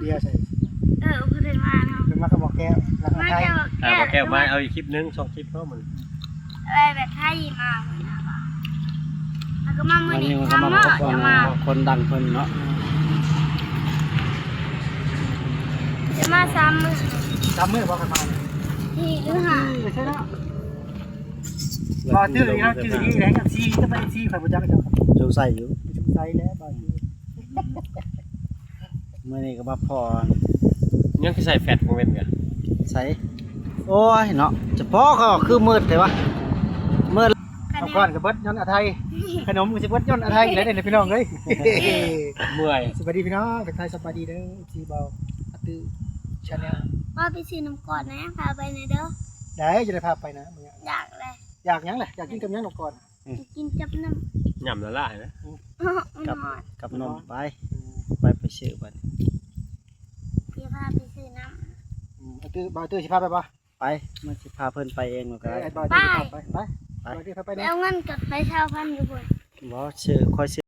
บียร์ใส่เพิ่นมาเนาะเป็นมากระบอกแก้วแล้วก็ มา ไทย เจ้า บอกแก้วมาเอาอีกคลิปนึง2คลิปเพราะมัน อะไรแบบไทยมาเหมือนกันแล้วก็มามื้ วั อน นี้ นี้มันก็ ทำ มา เนาะ พบ จะมา คนดังเพิ่นเนาะ จะมา3มื้อ จำมือบอกกันมา ที่หรือหา ไม่ใช่แล้วบอตื้อนี่เขาจื้อนี่แหละซีจะเป็นซีข่อยบ่จักจัง สงสัยอยู่ สงสัยแล้วบอตื้อ มื้อนี้ก็มาพอ ยังคือใส่แฟตของเว้นกัน ใส่โอ้ยเนาะเฉพาะก็คือมืดแต่ว่ามืด เอาก้อนกับเบิดย้อนอาไทยขนมกับสิเบิดย้อนอาไทยแล้วเด้อพี่น้องเอ้ย เมื่อย สวัสดีพี่น้องทักทายสวัสดีเด้อซีเบาอาตื้อชาแนล ว่าไปซื้อน้ำก่อนนะพาไปหน่อยเด้อ ได้จะได้พาไปนะมึง อยากเลย อยากหยังแหละอยากกินกับหยังหรอกก่อน กินจับน้ำ หย่ำละลายนะ กับ กับนมไปไปซื้อบัด พี่พาไปซื้อน้ำ อาตื้อบาตื้อสิพาไปปะ ไปมันสิพาเพิ่นไปเองแล้วก็ได้ ไอ้บาตื้อพาไปบาตื้อพาไป แล้วเงินกับไปเช่าพันอยู่บน บ่ซื้อค่อยซื้อ